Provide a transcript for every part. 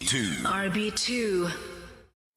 RB2. RB2.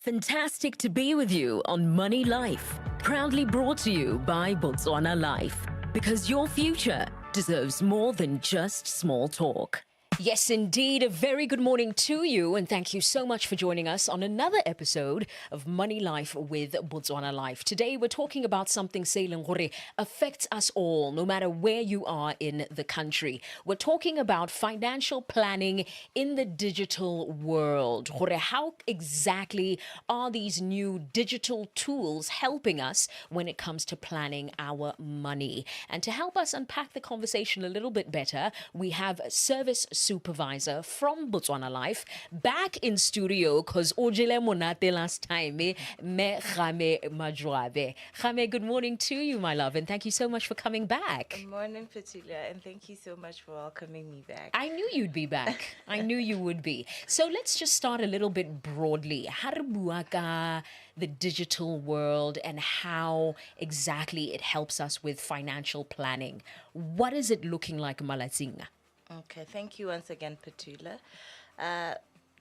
Fantastic to be with you on Money Life. Proudly brought to you by Botswana Life. Because your future deserves more than just small talk. Yes, indeed. A very good morning to you, and thank you so much for joining us on another episode of Money Life with Botswana Life. Today, we're talking about something that affects us all, no matter where you are in the country. We're talking about financial planning in the digital world. How exactly are these new digital tools helping us when it comes to planning our money? And to help us unpack the conversation a little bit better, we have service supervisor from Botswana Life back in studio because Ojile Monate last time me Khame Majwabe. Khame, good morning to you, my love, and thank you so much for coming back. Good morning, Petula, and thank you so much for welcoming me back. I knew you'd be back. I knew you would be. So let's just start a little bit broadly. Harabuaka, the digital world, and how exactly it helps us with financial planning. What is it looking like, Malazinga? Okay, thank you once again, Petula.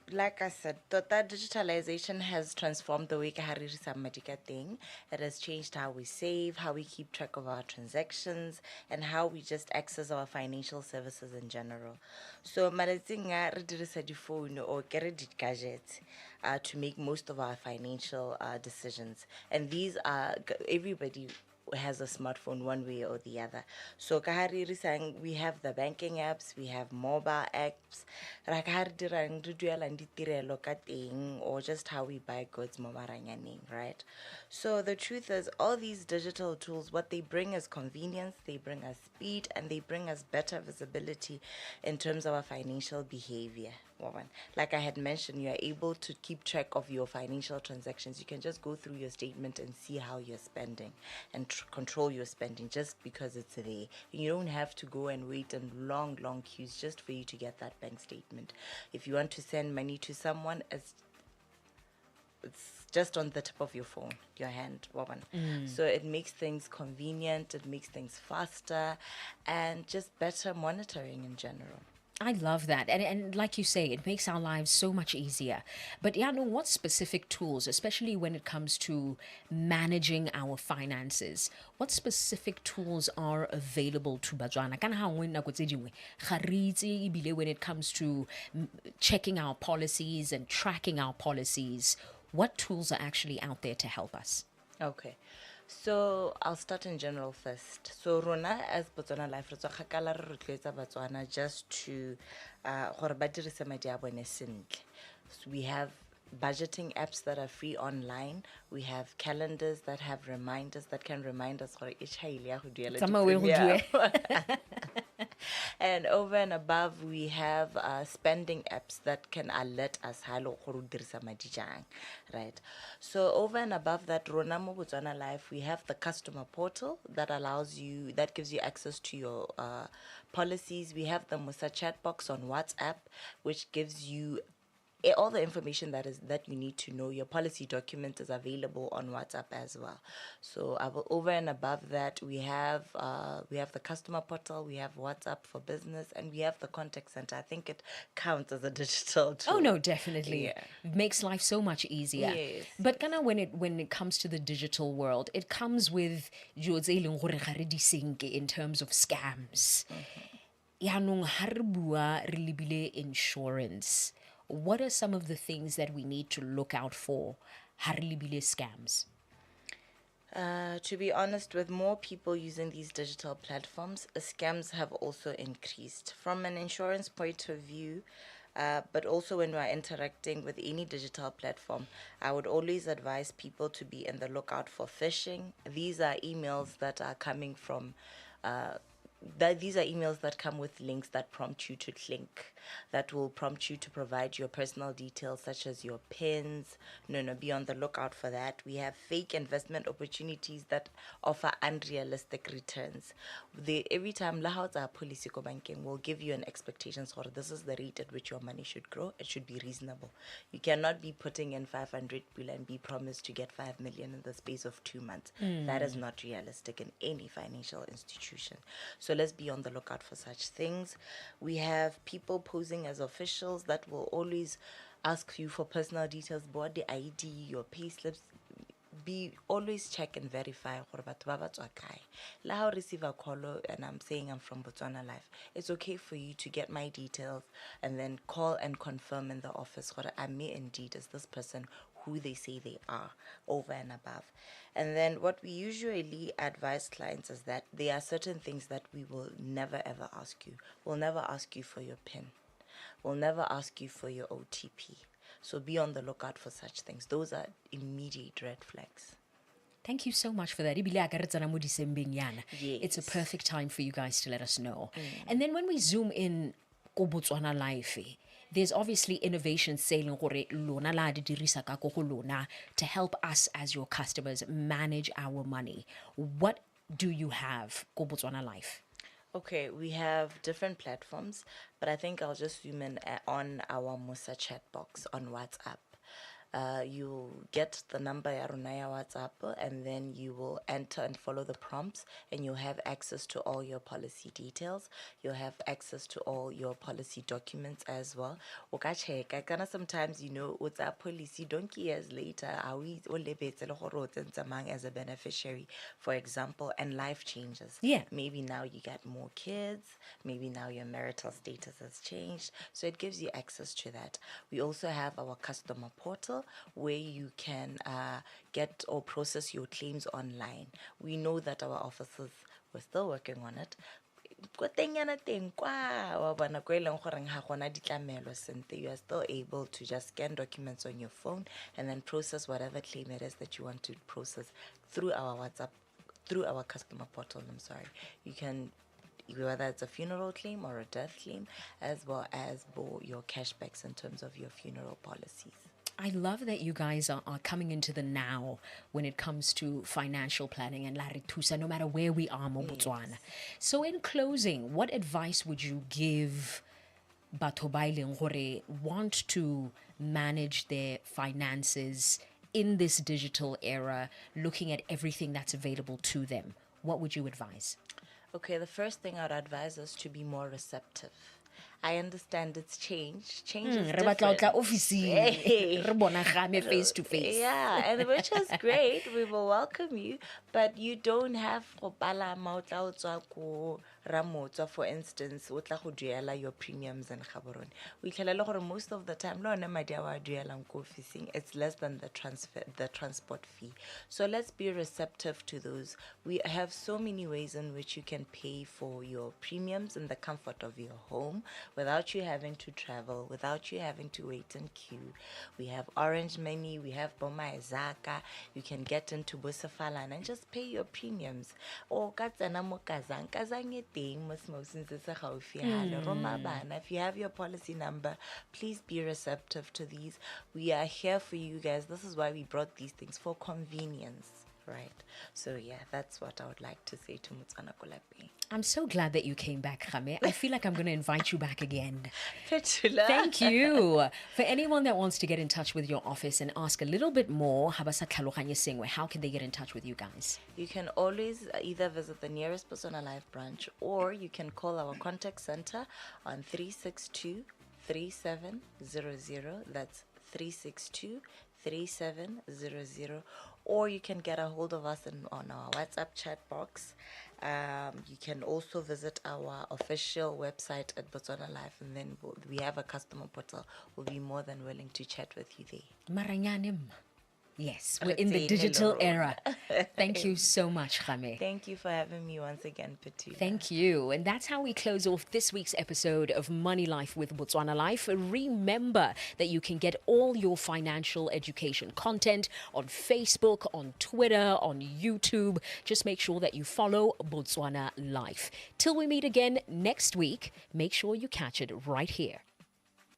Like I said, that digitalization has transformed the way thing. It has changed how we save, how we keep track of our transactions, and how we just access our financial services in general. So, malazinga re dirisa di phone or credit gadgets to make most of our financial decisions. And these are everybody has a smartphone one way or the other. So kahari sang we have the banking apps, we have mobile apps, or just how we buy goods right? So the truth is all these digital tools, what they bring is convenience, they bring us speed, and they bring us better visibility in terms of our financial behavior. Like I had mentioned, you are able to keep track of your financial transactions. You can just go through your statement and see how you're spending and control your spending just because it's there. You don't have to go and wait in long queues just for you to get that bank statement. If you want to send money to someone, it's just on the tip of your phone, your hand. So it makes things convenient, it makes things faster, and just better monitoring in general. I love that. And like you say, it makes our lives so much easier. But what specific tools, especially when it comes to managing our finances, what specific tools are available to Botswana? When it comes to checking our policies and tracking our policies, what tools are actually out there to help us? Okay. So I'll start in general first. So Rona as Botswana Life, Botswana just to so we have budgeting apps that are free online. We have calendars that have reminders that can remind us and over and above, we have spending apps that can alert us, right? So over and above that, Ronamo Botswana Life, we have the customer portal that gives you access to your policies. We have the Musa chat box on WhatsApp, which gives you all the information that you need to know. Your policy document is available on WhatsApp as well. So over and above that, we have the customer portal, we have WhatsApp for business, and we have the contact center. I think it counts as a digital tool. Oh no, definitely. Yeah. It makes life so much easier. Yes. But when it comes to the digital world, it comes with in terms of scams. Insurance. What are some of the things that we need to look out for? Scams. To be honest, with more people using these digital platforms, scams have also increased. From an insurance point of view, but also when we're interacting with any digital platform, I would always advise people to be in the lookout for phishing. These are emails that are coming from these are emails that come with links that prompt you to click, that will prompt you to provide your personal details such as your PINs. Be on the lookout for that. We have fake investment opportunities that offer unrealistic returns. Every time Lahauta policy banking will give you an expectation, so this is the rate at which your money should grow. It should be reasonable. You cannot be putting in 500 billion and be promised to get 5 million in the space of 2 months. That is not realistic in any financial institution. So let's be on the lookout for such things. We have people posing as officials that will always ask you for personal details, board the ID, your pay slips. Be always check and verify gore batho ba batswa kae. La ha o receive a call and I'm saying I'm from Botswana Life, it's okay for you to get my details and then call and confirm in the office gore I may indeed is this person who they say they are, over and above. And then what we usually advise clients is that there are certain things that we will never ever ask you. We'll never ask you for your PIN. We'll never ask you for your OTP. So be on the lookout for such things. Those are immediate red flags. Thank you so much for that. Yes. It's a perfect time for you guys to let us know. And then when we zoom in ko Botswana Life, there's obviously innovation sailing to help us as your customers manage our money. What do you have ko Botswana Life? Okay, we have different platforms, but I think I'll just zoom in on our Musa chat box on WhatsApp. You get the number ya rona ya WhatsApp, and then you will enter and follow the prompts, and you'll have access to all your policy details. You'll have access to all your policy documents as well. Oka check, I kind of sometimes, what's our policy, donkey years later, are we as a beneficiary, for example, and life changes. Yeah. Maybe now you got more kids, maybe now your marital status has changed, so it gives you access to that. We also have our customer portal, where you can get or process your claims online. We know that our officers were still working on it. You are still able to just scan documents on your phone and then process whatever claim it is that you want to process through our WhatsApp, through our customer portal. You can, whether it's a funeral claim or a death claim, as well as your cashbacks in terms of your funeral policies. I love that you guys are coming into the now when it comes to financial planning and la re thusa no matter where we are mo Botswana. So in closing, what advice would you give batho ba ileng gore want to manage their finances in this digital era, looking at everything that's available to them? What would you advise? Okay, the first thing I'd advise is to be more receptive. I understand it's change. Change is different. Face to face. Yeah, and which is great. We will welcome you, but you don't have go palama ramotsa, for instance, your premiums and khaboron. We tell most of the time, it's less than the transport fee. So let's be receptive to those. We have so many ways in which you can pay for your premiums in the comfort of your home without you having to travel, without you having to wait in queue. We have Orange Money, we have Boma Ezaka. You can get into Busafalan and just pay your premiums. Or if you have your policy number, please be receptive to these. We are here for you guys. This is why we brought these things, for convenience. Right. So yeah, that's what I would like to say to Botswana Kolape. I'm so glad that you came back, Khame. I feel like I'm going to invite you back again. Petula. Thank you. For anyone that wants to get in touch with your office and ask a little bit more, how can they get in touch with you guys? You can always either visit the nearest Botswana Life branch, or you can call our contact center on 362-3700. That's 362-3700. Or you can get a hold of us on our WhatsApp chat box. You can also visit our official website at Botswana Life, and then we have a customer portal. We'll be more than willing to chat with you there. Maranyanim. Yes, we're in the digital era. Thank you so much, Khame. Thank you for having me once again, Petula. Thank you. And that's how we close off this week's episode of Money Life with Botswana Life. Remember that you can get all your financial education content on Facebook, on Twitter, on YouTube. Just make sure that you follow Botswana Life. Till we meet again next week, make sure you catch it right here.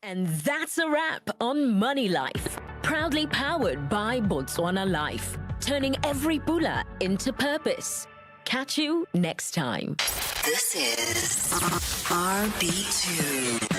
And that's a wrap on Money Life. Proudly powered by Botswana Life. Turning every pula into purpose. Catch you next time. This is RB2.